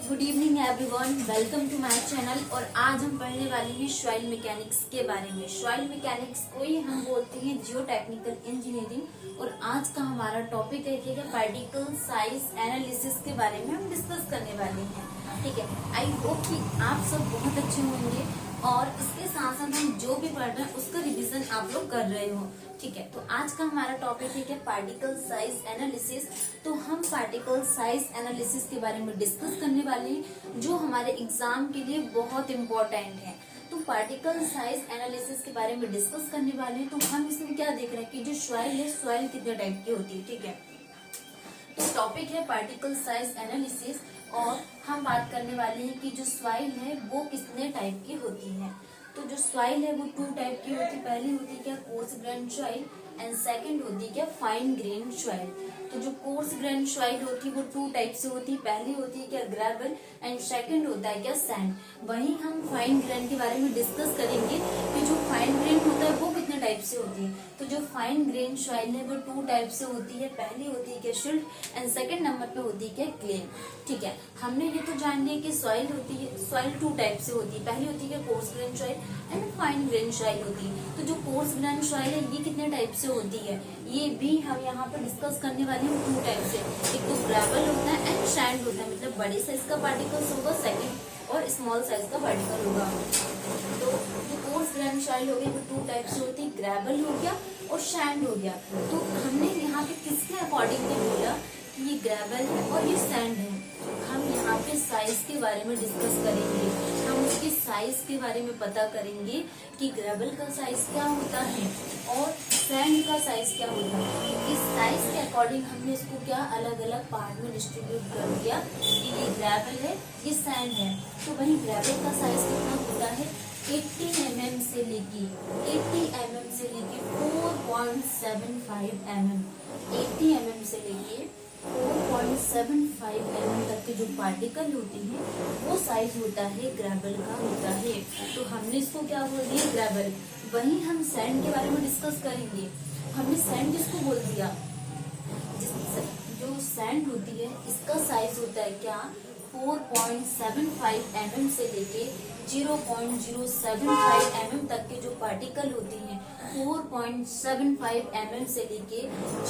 Good evening everyone, welcome to my channel. और आज हम पढ़ने वाले हैं सॉइल मैकेनिक्स के बारे में। सॉइल मैकेनिक्स को ही हम बोलते हैं जियो टेक्निकल इंजीनियरिंग। और आज का हमारा टॉपिक है पार्टिकल साइज एनालिसिस के बारे में हम डिस्कस करने वाले हैं। ठीक है, आई होप कि आप सब बहुत अच्छे होंगे और इसके साथ साथ हम जो भी पढ़ रहे हैं उसका रिवीजन आप लोग कर रहे हो। ठीक है, तो आज का हमारा टॉपिक है पार्टिकल साइज एनालिसिस। तो हम पार्टिकल साइज एनालिसिस के बारे में डिस्कस करने वाले हैं जो हमारे एग्जाम के लिए बहुत इम्पोर्टेंट है। तो पार्टिकल साइज एनालिसिस के बारे में डिस्कस करने वाले हैं। तो हम इसमें क्या देख रहे हैं कि जो सॉइल है, सॉइल कितने टाइप की होती है। ठीक है, तो टॉपिक है पार्टिकल साइज एनालिसिस और हम बात करने वाले हैं कि जो सॉइल है वो कितने टाइप की होती है। तो जो सॉइल है वो 2 टाइप की होती है। पहली होती है क्या coarse grain soil and second होती है क्या फाइन ग्रेन सॉइल। तो जो कोर्स ग्रेन सॉइल होती है वो 2 टाइप से होती है। पहली होती है क्या ग्रेवल एंड सेकंड होता है क्या सैंड। वहीं हम फाइन ग्रेन के बारे में डिस्कस करेंगे कि जो फाइन ग्रेन होता है वो कितने टाइप से होती है। तो जो फाइन ग्रेन सॉइल है वो 2 टाइप से होती है। पहली होती है क्या सिल्ट एंड सेकंड नंबर पे होती है क्या क्ले। ठीक है, हमने ये तो जान लिया कि सॉइल होती है, सॉइल 2 टाइप से होती है। पहली होती है coarse grain soil and fine grain soil होती है। तो जो कोर्स ग्रेन सॉइल है ये कितने टाइप से होती है ये भी हम यहाँ पर डिस्कस करने वाले हैं 2 टाइप से। एक तो ग्रेवल होता है एंड सैंड होता है, मतलब बड़े साइज का पार्टिकल्स होगा, सेकंड और स्मॉल साइज का पार्टिकल होगा। तो जो कोर्स ग्रेन सॉइल हो गई वो 2 टाइप से होती है, ग्रेवल हो गया और सैंड हो गया। तो हमने यहाँ पे किसके अकॉर्डिंग बोला कि ये ग्रेवल है और ये सैंड है। हम यहाँ पे साइज के बारे में डिस्कस करेंगे, हम उसके साइज के बारे में पता करेंगे कि ग्रेवल का साइज क्या होता है और सैंड का साइज क्या होता है। तो इस साइज के अकॉर्डिंग हमने इसको क्या अलग अलग पार्ट में डिस्ट्रीब्यूट कर दिया कि ये ग्रेवल है, ये सैंड है। तो वही ग्रेवल का साइज कितना होता है 80 mm से लेके 4.75 mm। 80 mm से लेके 4.75 mm तक के जो पार्टिकल होते हैं वो साइज होता है ग्रेवल का होता है। तो हमने इसको क्या बोल दिया ग्रेवल। वहीं हम सैंड के बारे में डिस्कस करेंगे। हमने सैंड किसको बोल दिया, जो सैंड होती है इसका साइज होता है क्या 4.75 mm से लेके 0.075 mm तक के जो पार्टिकल होते हैं 4.75 mm से लेके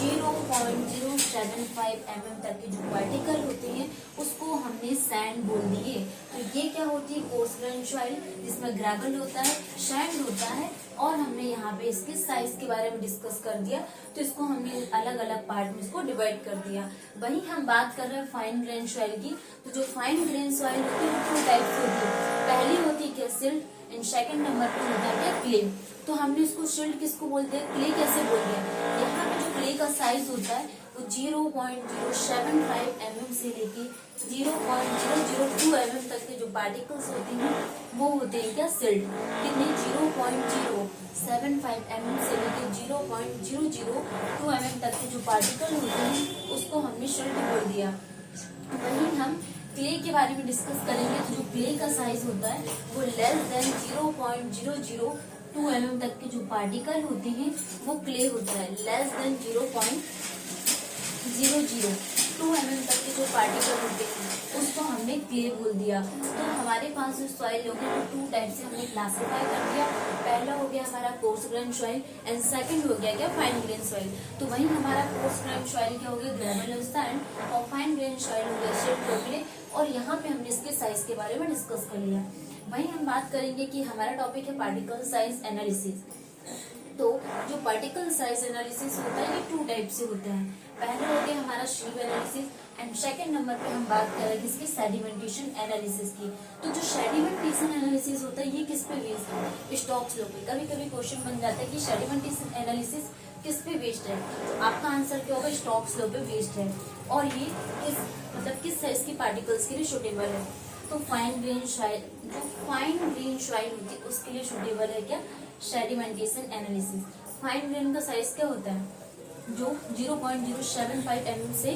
0.075 mm तक के जो पार्टिकल होते हैं उसको हमने सैंड बोल दिए। तो ये क्या होती है कोर्स ग्रेन सॉइल जिसमें ग्रेवल होता है, सैंड होता है और हमने यहाँ पे इसके साइज के बारे में डिस्कस कर दिया। तो इसको हमने अलग अलग पार्ट में इसको डिवाइड कर दिया। वहीं हम बात कर रहे हैं फाइन ग्रेन सॉइल की। तो जो फाइन ग्रेन सॉइल होती है वो 2 टाइप से होती है। पहली होती है क्या सिल्ट एंड सेकंड नंबर पे होता है क्या क्ले। तो हमने इसको सिल्ट किसको बोलते हैं, क्ले कैसे बोलते हैं। यहाँ पे जो क्ले का साइज होता है वो 0.075 mm से लेके 0.002 mm तक के जो पार्टिकल्स होते हैं वो होते हैं क्या सिल्ट। कितने 0.075 mm से लेके 0.002 mm तक के जो पार्टिकल होते हैं उसको हमने सिल्ट बोल दिया। वहीं हम क्ले के बारे में डिस्कस करेंगे। तो जो क्ले का साइज होता है वो लेस देन 0.002 mm तक के जो पार्टिकल होते हैं वो क्ले होता है। लेस देन 0.002 mm तक के जो पार्टिकल होते हैं उसको हमने क्ले बोल दिया। तो हमारे पास जो सॉइल होगी वो 2 टाइप से हमने क्लासिफाई कर दिया। पहला हो गया हमारा coarse grain soil and second हो गया क्या फाइन ग्रेन सॉइल। तो वही हमारा कोर्स ग्रेन सॉइल क्या हो गया ग्रेवल और सैंड और फाइन ग्रेन सॉइल हो गया सिल्ट और क्ले। और यहाँ पे हमने इसके साइज के बारे में डिस्कस कर लिया। वहीं हम बात करेंगे कि हमारा टॉपिक है पार्टिकल साइज एनालिसिस। तो जो पार्टिकल साइज एनालिसिस होता है ये 2 टाइप से होता है। पहले हो गया हमारा shape analysis and second number पे हम बात करेंगे इसकी सेडिमेंटेशन एनालिसिस की। तो जो सेडिमेंटेशन एनालिसिस होता है ये किस पे बेस्ड है, स्टोक्स लॉ पे। कभी कभी क्वेश्चन बन जाता है कि सेडिमेंटेशन एनालिसिस किस पे बेस्ड है। तो आपका आंसर क्या होगा स्टोक्स लॉ पे बेस्ड है। और ये किस साइज की पार्टिकल्स के लिए सुटेबल है। तो फाइन ग्रेन सॉइल, जो फाइन ग्रेन सॉइल होती है उसके लिए सुटेबल है क्या सेडिमेंटेशन एनालिसिस। फाइन ग्रेन का साइज क्या होता है जो 0.075 mm से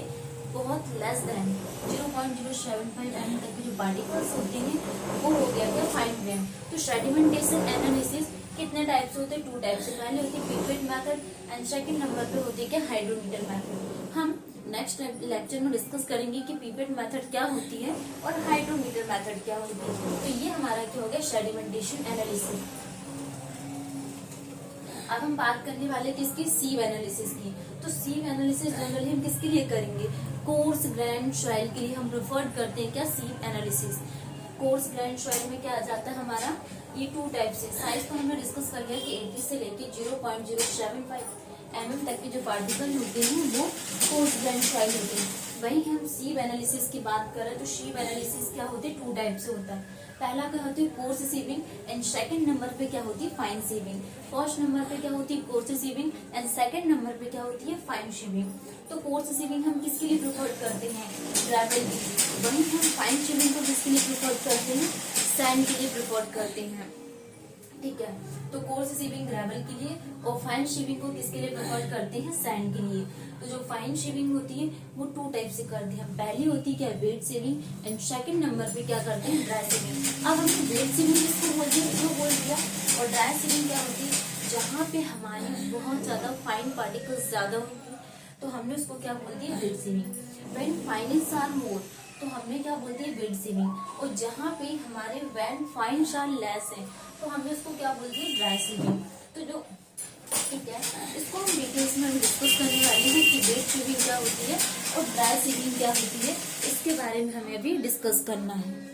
बहुत लेस देन 0.075 mm तक के जो पार्टिकल्स होते हैं वो हो गया क्या फाइन ग्रेन। तो सेडिमेंटेशन एनालिसिस कितने टाइप से होते हैं 2 टाइप से। पहले होती है pipette method and second number पे होती है क्या हाइड्रोमीटर मेथड। हम नेक्स्ट लेक्चर में डिस्कस करेंगे कि पीपेट मेथड क्या होती है और हाइड्रोमीटर मेथड क्या होती है। तो ये हमारा क्या हो गया, सेडिमेंटेशन एनालिसिस। अब हम बात करने वाले किसकी, सीव एनालिसिस की। तो सीव एनालिसिस जनरली हम किसके लिए करेंगे, कोर्स ग्रैंड सॉइल के लिए हम प्रेफर करते हैं क्या, सीव एनालिसिस। कोर्स ग्रैंड सॉइल में क्या आ जाता है हमारा, ये 2 टाइप से। साइज को हमने डिस्कस कर लिया कि 80 से लेके 0.075 mm तक के जो पार्टिकल होते हैं वो कोर्स ग्रैंड सॉइल होते हैं। वही हम सीव एनालिसिस की बात करें तो सीव एनालिसिस क्या होती है, 2 टाइप से होता है। पहला क्या होती है, coarse sieving, and second number पे क्या होती है, फाइन सीविंग। फर्स्ट नंबर पे क्या होती है, coarse sieving, and second number पे क्या होती है, फाइन सीविंग। तो कोर्स सीविंग हम किसके लिए प्रेफर करते हैं, ग्रेवल के लिए। वहीं हम फाइन सीविंग को किसके लिए प्रेफर करते हैं, सैंड के लिए प्रेफर करते हैं। ठीक है, तो कोर्स सीविंग ग्रेवल के लिए और फाइन सीविंग को किसके लिए प्रेफर करते हैं, सैंड के लिए। तो जो फाइन सीविंग होती है वो 2 टाइप से करते हैं। पहली होती है क्या, wet sieving, and second number पे क्या करते हैं, ड्राई सीविंग। अब हमने वेट सीविंग किसको बोल दिया, जो बोल दिया। और ड्राई सीविंग क्या होती है, जहाँ पे हमारे बहुत ज्यादा फाइन पार्टिकल्स ज्यादा होंगे तो हमने उसको क्या बोल दिया, wet sieving. When fines are more तो हमने क्या बोलते हैं, वेट सीविंग। और जहाँ पे हमारे व्हेन फाइन्स आर लेस है तो हमने उसको क्या बोलते हैं, ड्राई सीविंग। तो जो ठीक है, इसको हम डिटेल्स में डिस्कस करने वाले हैं कि वेट सीविंग क्या होती है और ड्राई सीविंग क्या होती है, इसके बारे में हमें अभी डिस्कस करना है।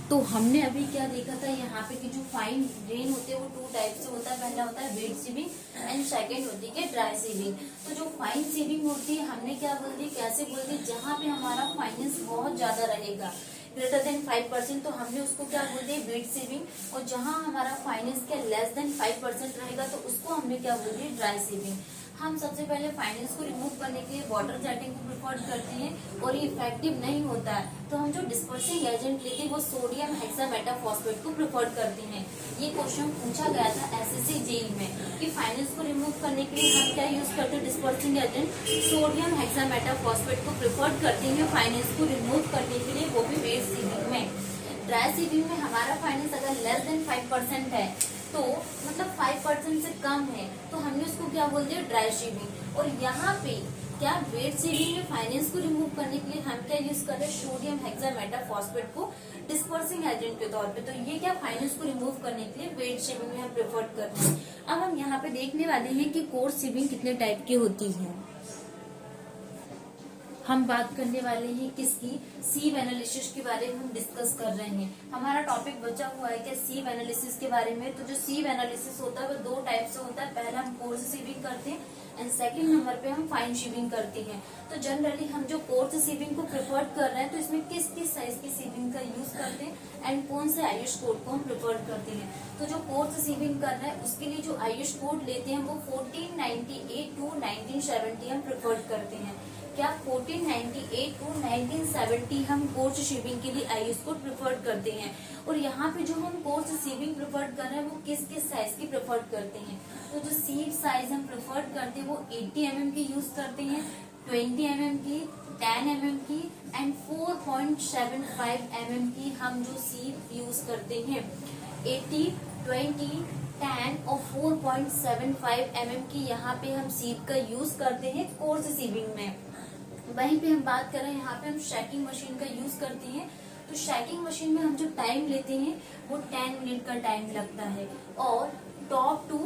तो हमने अभी क्या देखा था यहाँ पे कि जो फाइन ग्रेन होते हैं वो 2 टाइप से होता है। पहला होता है वेट सीविंग एंड सेकंड होती है ड्राई सीविंग। तो जो फाइन सीविंग होती है हमने क्या बोल दी, कैसे बोल दी, जहाँ पे हमारा फाइनेंस बहुत ज्यादा रहेगा ग्रेटर देन 5% तो हमने उसको क्या बोल दिया, वेट सीविंग। और जहाँ हमारा फाइनेंस क्या लेस देन 5% रहेगा तो उसको हमने क्या बोल दिया, ड्राई सीविंग। हम सबसे पहले फाइनेंस को रिमूव करने के लिए वाटर जेटिंग को प्रेफर करते हैं और ये इफेक्टिव नहीं होता है तो हम जो डिस्पर्सिंग एजेंट लेते हैं वो सोडियम हेक्सामेटाफॉस्फेट को प्रेफर करते हैं। ये क्वेश्चन पूछा गया था एसएससी जेई में कि फाइनेंस को रिमूव करने के लिए हम क्या यूज करते हैं, डिस्पर्सिंग एजेंट सोडियम हेक्सामेटाफॉस्फेट को प्रेफर करते हैं फाइनेंस को रिमूव करने के लिए, वो भी वेट सीविंग में। ड्राई सीविंग में हमारा फाइनेंस अगर लेस देन 5% है तो मतलब 5% से कम है तो हमने उसको क्या बोल दिया, ड्राई सीविंग। और यहाँ पे क्या वेट सीविंग में फाइनेंस को रिमूव करने के लिए हम क्या यूज कर रहे हैं, सोडियम हेक्सामेटाफॉस्फेट को डिस्पर्सिंग एजेंट के तौर पे। तो ये क्या फाइनेंस को रिमूव करने के लिए वेट सीविंग में हम प्रेफर करते हैं। अब हम यहाँ पे देखने वाले हैं कि कोर्स सीविंग कितने टाइप की होती है। हम बात करने वाले हैं किसकी, सीव एनालिसिस के बारे में हम डिस्कस कर रहे हैं। हमारा टॉपिक बचा हुआ है क्या, सीव एनालिसिस के बारे में। तो जो सीव एनालिसिस होता है वो 2 टाइप से होता है। पहला हम कोर्स सीविंग करते हैं एंड सेकंड नंबर पे हम फाइन सीविंग करते हैं। तो जनरली हम जो कोर्स सीविंग को प्रेफर कर रहे हैं तो इसमें किस किस साइज की सीविंग का यूज करते हैं एंड कौन से आयुष कोड को हम प्रेफर करते हैं। तो जो कोर्स सीविंग कर रहे हैं उसके लिए जो आयुष कोड लेते हैं वो 1498 टू 1970 हम प्रेफर करते हैं। क्या 1498 टू 1970 हम कोर्स सीविंग के लिए आयुष कोड प्रेफर करते हैं। और यहाँ पे जो हम कोर्स सीविंग प्रेफर कर रहे हैं वो किस किस साइज की प्रेफर करते हैं। तो जो सीव साइज हम प्रेफर करते हैं वो 80 mm की यूज करते हैं, 20 mm की, 10 mm की एंड 4.75 mm की हम जो सीव यूज करते हैं। 80, 20, 10 और 4.75 mm की यहाँ पे हम सीव का यूज करते हैं कोर्स सीविंग में। वहीं पे हम बात करें यहाँ पे हम शैकिंग मशीन का यूज करते हैं। तो शैकिंग मशीन में हम जो टाइम लेते हैं वो 10 मिनट का टाइम लगता है। और टॉप टू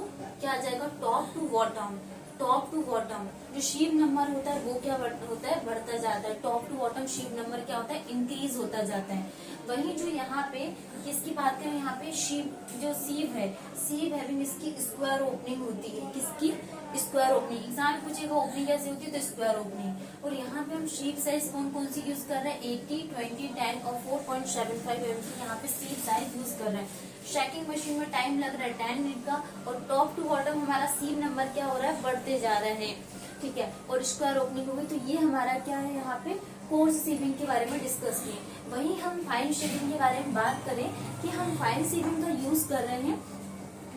क्या आ जाएगा, top to bottom, top to bottom जो शीप नंबर होता है वो क्या होता है, बढ़ता जाता है। टॉप टू बॉटम शीप नंबर क्या होता है, इंक्रीज होता जाता है। वहीं जो यहाँ पे किसकी बात करें, यहाँ पे शीप जो सीव है, सीव हैविंग इसकी स्क्वायर ओपनिंग होती है। किसकी, स्क्वायर ओपनिंग। एग्जाम में पूछेगा ओपनिंग कैसे होती है, तो स्क्वायर ओपनिंग। और यहाँ पे हम शीप साइज कौन कौन सी यूज कर रहे हैं, 80, 20, 10 और 4.75 mm की यहाँ पे शीप साइज यूज कर रहे हैं। शैकिंग मशीन में टाइम लग रहा है 10 मिनट का और टॉप टू बॉटम हमारा सीव नंबर क्या हो रहा है, बढ़ते जा रहे हैं। ठीक है, और स्क्वायर ओपनिंग हो गई। तो ये हमारा क्या है, यहाँ पे कोर्स सीविंग के बारे में डिस्कस किए। वहीं हम फाइन सीविंग के बारे में बात करें कि हम फाइन सीविंग का यूज कर रहे हैं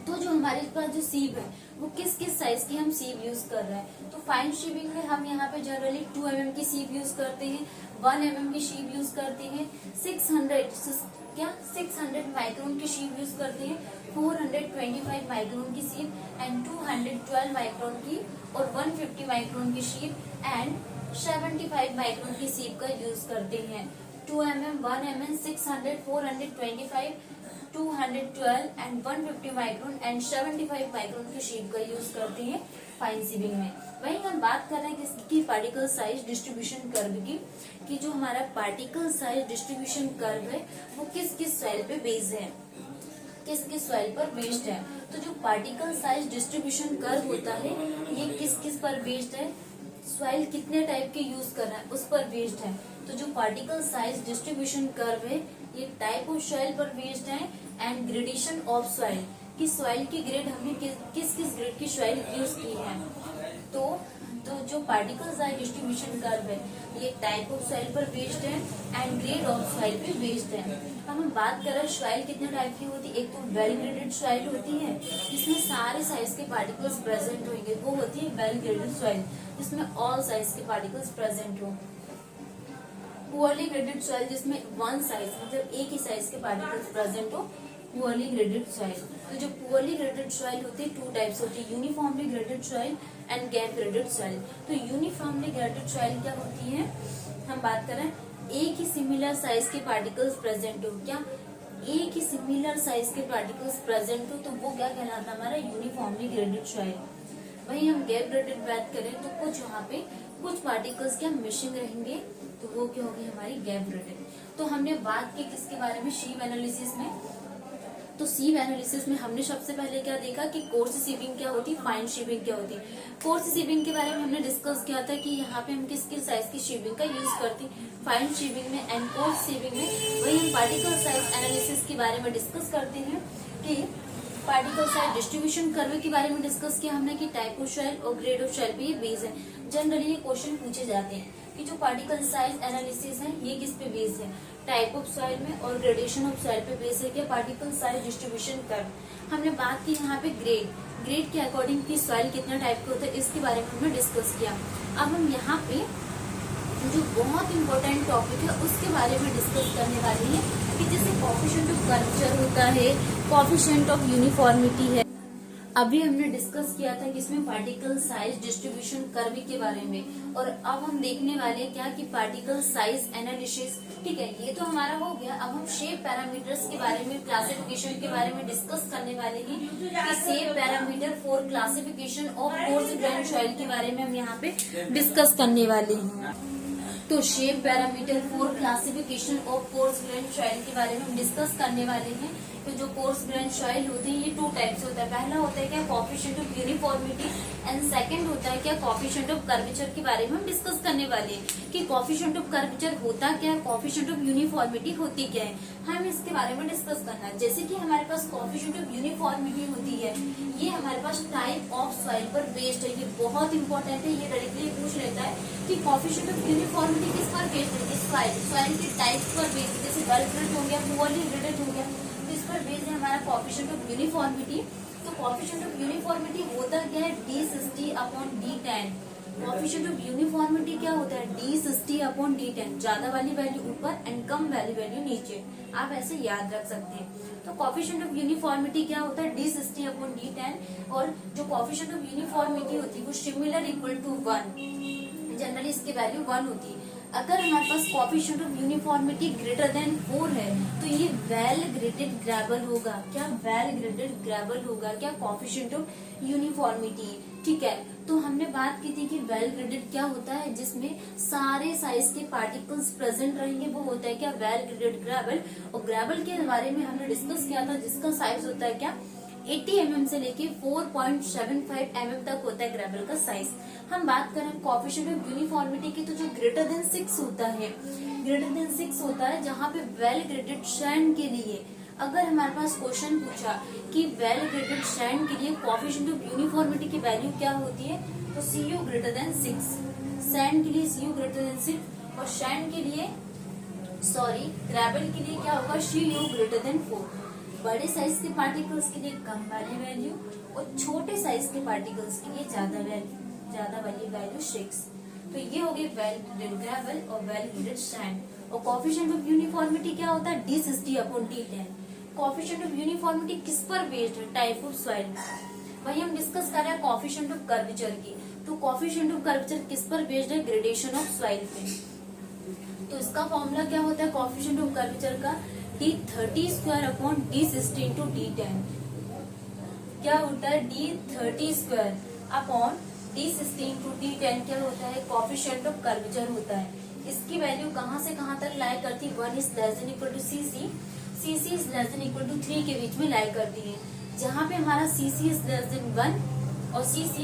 तो जो हमारे पास जो सीव है वो किस किस साइज की हम सीव यूज कर रहे हैं। तो फाइन सीविंग में हम यहाँ पे जनरली 2 mm की सीव यूज करते हैं, 1 mm की सीव यूज करते हैं, 600 माइक्रोन की सीव यूज करते हैं, 425 माइक्रोन की सीव एंड 212 माइक्रोन की और 150 माइक्रोन की सीव एंड 75 माइक्रोन की सीप का यूज करते हैं। 2 mm, 1 mm, 600, 425, 212 and 150 micron and 75 micron की शीप का यूज करते हैं फाइन सीविंग में। वहीं हम बात कर रहे हैं किसकी, पार्टिकल साइज डिस्ट्रीब्यूशन कर्व की, कि जो हमारा पार्टिकल साइज डिस्ट्रीब्यूशन कर्व है वो किस किस सॉइल पे बेस्ड है, किस किस सॉइल पर बेस्ड है। तो जो पार्टिकल साइज डिस्ट्रीब्यूशन कर्व होता है ये किस किस पर बेस्ड है, सॉइल कितने टाइप के यूज कर रहा है उस पर बेस्ड है। तो जो पार्टिकल साइज डिस्ट्रीब्यूशन कर्व है ये टाइप ऑफ सॉइल पर बेस्ड है एंड ग्रेडेशन ऑफ सॉइल, कि सॉइल की ग्रेड हमने किस किस ग्रेड की सॉइल यूज की है। तो जो पार्टिकल साइज डिस्ट्रीब्यूशन कर्व है ये टाइप ऑफ सॉइल पर बेस्ड है एंड ग्रेड ऑफ सॉइल पे बेस्ड है। हम बात कर रहे हैं सॉइल कितने टाइप की होती है, एक तो वेल ग्रेडेड सॉइल होती है जिसमें सारे साइज के पार्टिकल्स प्रेजेंट होंगे, वो होती है वेल ग्रेडेड सॉइल जिसमें ऑल साइज के पार्टिकल्स प्रेजेंट हो। पुअरली ग्रेडेड सॉइल जिसमें वन साइज मतलब एक ही साइज के पार्टिकल्स प्रेजेंट हो, पुअरली ग्रेडेड सॉइल। तो जो पुअरली ग्रेडेड सॉइल होती है टू टाइप्स होती है, uniformly graded soil and gap graded soil. तो यूनिफॉर्मली ग्रेडेड सॉइल क्या होती है, हम बात करें एक ही सिमिलर साइज के पार्टिकल्स प्रेजेंट हो, क्या एक ही सिमिलर साइज के पार्टिकल्स प्रेजेंट हो तो वो क्या कहलाता है हमारा यूनिफॉर्मली ग्रेडेड सॉइल। वहीं हम गैप ग्रेडेड बात करें तो कुछ वहाँ पे कुछ पार्टिकल्स क्या मिसिंग रहेंगे तो वो क्या होगी हमारी गैप ग्रेडेड। तो हमने बात की किसके बारे में, शीव एनालिसिस में। तो सीव एनालिसिस में हमने सबसे पहले क्या देखा कि कोर्स सीविंग क्या होती है, फाइन शीविंग क्या होती है। कोर्स सीविंग के बारे में हमने डिस्कस किया था कि यहाँ पे हम किस किस साइज की शीविंग का यूज करते हैं फाइन शीविंग में एंड कोर्स सीविंग में। वही हम पार्टिकल साइज एनालिसिस के बारे में डिस्कस करते हैं कि पार्टिकल साइज डिस्ट्रीब्यूशन कर्व के बारे में डिस्कस किया हमने कि टाइप ऑफ सॉइल और ग्रेड ऑफ सॉइल पे ये बेस है। जनरली ये क्वेश्चन पूछे जाते हैं कि जो पार्टिकल साइज एनालिसिस है ये किस पे बेस है, टाइप ऑफ सॉइल में और ग्रेडेशन ऑफ सॉइल पे बेस है क्या पार्टिकल साइज डिस्ट्रीब्यूशन कर्व। हमने बात की यहाँ पे ग्रेड के अकॉर्डिंग की सॉइल कितना टाइप का होता है इसके बारे में हमने डिस्कस किया। अब हम यहाँ पे जो बहुत इंपॉर्टेंट टॉपिक है उसके बारे में डिस्कस करने वाले हैं कि जैसे कोएफिशिएंट ऑफ कर्वेचर होता है, कोएफिशिएंट ऑफ यूनिफॉर्मिटी है। अभी हमने डिस्कस किया था कि इसमें पार्टिकल साइज डिस्ट्रीब्यूशन कर्व के बारे में, और अब हम देखने वाले क्या कि पार्टिकल साइज एनालिसिस। ठीक है, ये तो हमारा हो गया। अब हम शेप पैरामीटर्स के बारे में, क्लासिफिकेशन के बारे में डिस्कस करने वाले हैं कि shape parameter for classification of coarse grain soil के बारे में हम यहाँ पे डिस्कस करने वाले हैं। तो shape parameter for classification of coarse grain soil के बारे में हम डिस्कस करने वाले हैं। तो जो कोर्स ग्रेन सॉइल होते हैं ये टू टाइप से होता है। पहला होता है क्या coefficient of uniformity and second होता है क्या कोएफिशिएंट ऑफ कर्वेचर के बारे में हम डिस्कस करने वाले हैं कि कोएफिशिएंट ऑफ कर्वेचर होता क्या है, कोएफिशिएंट ऑफ यूनिफॉर्मिटी होती क्या है, हम इसके बारे में डिस्कस करना है। जैसे कि हमारे पास कोएफिशिएंट ऑफ यूनिफॉर्मिटी होती है, ये हमारे पास टाइप ऑफ सॉइल पर बेस्ड है। ये बहुत इंपॉर्टेंट है, ये डायरेक्टली पूछ लेता है कि कोएफिशिएंट ऑफ यूनिफॉर्मिटी किस पर बेस्ड है, सॉइल के टाइप पर बेस्ड, जैसे वेल ग्रेडेड हो गया, पुअरली ग्रेडेड हो गया, तो इस पर बेस्ड है हमारा कोएफिशिएंट ऑफ यूनिफॉर्मिटी। तो कोएफिशिएंट ऑफ यूनिफॉर्मिटी होता क्या है, d60/d10। कोएफिशिएंट ऑफ यूनिफॉर्मिटी क्या होता है, d60/d10, ज्यादा वाली वैल्यू ऊपर एंड कम वाली वैल्यू नीचे, आप ऐसे याद रख सकते हैं। तो कोएफिशिएंट ऑफ यूनिफॉर्मिटी क्या होता है, d60/d10, और जो कोएफिशिएंट ऑफ यूनिफॉर्मिटी होती है वो सिमिलर इक्वल टू 1, जनरली इसकी वैल्यू 1 होती है। अगर हमारे पास coefficient of uniformity greater than 4 है तो ये वेल ग्रेडेड ग्रेवल होगा। क्या वेल ग्रेडेड ग्रेवल होगा, क्या कोएफिशिएंट ऑफ यूनिफॉर्मिटी। ठीक है, तो हमने बात की थी कि वेल ग्रेडेड क्या होता है, जिसमें सारे साइज के पार्टिकल्स प्रेजेंट रहेंगे, वो होता है क्या वेल ग्रेडेड ग्रेवल। और ग्रेवल के बारे में हमने डिस्कस किया था जिसका साइज होता है क्या 80 mm से लेके 4.75 mm तक होता है ग्रेवल का साइज। हम बात करें कोएफिशिएंट ऑफ यूनिफॉर्मिटी की, तो जो ग्रेटर देन 6 होता है, ग्रेटर देन 6 होता है जहाँ पे वेल ग्रेडेड सैंड के लिए, अगर हमारे पास क्वेश्चन पूछा कि वेल ग्रेडेड सैंड के लिए कोएफिशिएंट ऑफ यूनिफॉर्मिटी की वैल्यू क्या होती है, तो CU ग्रेटर देन 6, सैंड के लिए CU ग्रेटर देन 6, और सैंड के लिए ग्रेवल के लिए क्या होगा, CU ग्रेटर देन 4। बड़े साइज के पार्टिकल्स के लिए कम वाली वैल्यू और छोटे साइज के पार्टिकल्स के लिए ज्यादा वाली वैल्यू 6। तो ये हो गई वेल ग्रेडेड ग्रेवल और वेल ग्रेडेड सैंड। और कोएफिशिएंट ऑफ यूनिफॉर्मिटी क्या होता है, d60/d10। कोएफिशिएंट ऑफ यूनिफॉर्मिटी किस पर बेस्ड है, टाइप ऑफ सॉइल। वही हम डिस्कस कर रहे हैं कोएफिशिएंट ऑफ कर्वेचर की। तो कोएफिशिएंट ऑफ कर्वेचर किस पर बेस्ड है? ग्रेडेशन ऑफ सॉइल पे। तो इसका फॉर्मूला क्या होता है कोएफिशिएंट ऑफ कर्वेचर का? D30² upon D60 into D10। क्या होता है? D30² upon D60 into D10 क्या होता है? कोएफिशिएंट ऑफ कर्वेचर होता है। इसकी वैल्यू कहाँ से कहाँ तक लाई करती है? 1 is less than equal to CC, CC is less than equal to 3 के बीच में लाई करती है। जहाँ पे हमारा CC इज लेस देन 1 और CC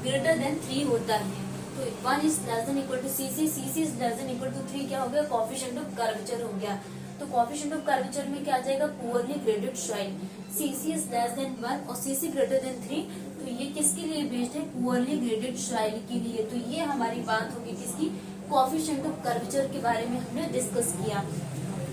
ग्रेटर देन 3 होता है, तो 1 is less than equal to CC, CC is less than equal to 3 क्या हो गया? कोएफिशिएंट ऑफ कर्वेचर हो गया। तो कोएफिशिएंट ऑफ कर्वेचर में क्या आ जाएगा? Poorly graded soil. CC is less then 1 और CC ग्रेटर देन 3, तो ये किसके लिए बेस्ड है? पुअरली ग्रेडेड सॉइल के लिए। तो ये हमारी बात होगी किसकी? कोएफिशिएंट ऑफ कर्वेचर के बारे में हमने डिस्कस किया।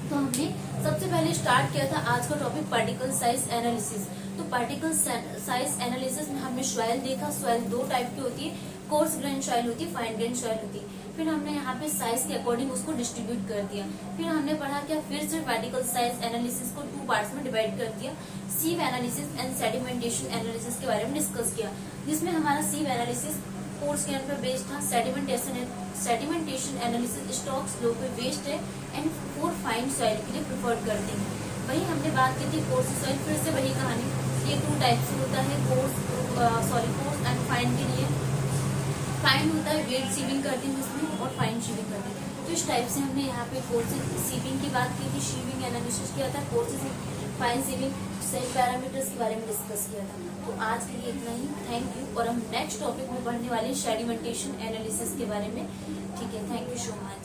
तो हमने सबसे पहले स्टार्ट किया था आज का टॉपिक पार्टिकल साइज एनालिसिस। तो पार्टिकल साइज एनालिसिस में हमने सॉइल देखा। सॉइल दो टाइप की होती है, कोर्स ग्रेन सॉइल होती है, फाइन ग्रेन सॉइल होती है। फिर हमने यहाँ पे साइज के अकॉर्डिंग उसको डिस्ट्रीब्यूट कर दिया। फिर हमने पढ़ा क्या? फिर से पार्टिकल साइज एनालिसिस को 2 पार्ट्स में डिवाइड कर दिया। सीव एनालिसिस एंड सेडिमेंटेशन एनालिसिस के बारे में डिस्कस किया, जिसमें हमारा सीव एनालिसिस कोर्स ग्रेन पे बेस्ड था। सेडिमेंटेशन एनालिसिस स्टॉक स्लो पे बेस्ड है एंड फॉर फाइन सॉइल के लिए प्रिफर्ड करते हैं। वही हमने बात की थी कोर्स सॉइल, फिर से वही कहानी। ये 2 टाइप से होता है, कोर्स एंड फाइन के लिए। फाइन होता है वेट सीविंग करते हैं उसमें, और फाइन सीविंग करते हैं। तो इस टाइप से हमने यहाँ पे कोर्स सीविंग की बात की थी, सीविंग एनालिसिस किया था, coarse fine sieving cell parameters के बारे में डिस्कस किया था। तो आज के लिए इतना ही, थैंक यू। और हम नेक्स्ट टॉपिक में पढ़ने वाले सेडिमेंटेशन एनालिसिस के बारे में। ठीक है, थैंक यू सो मच।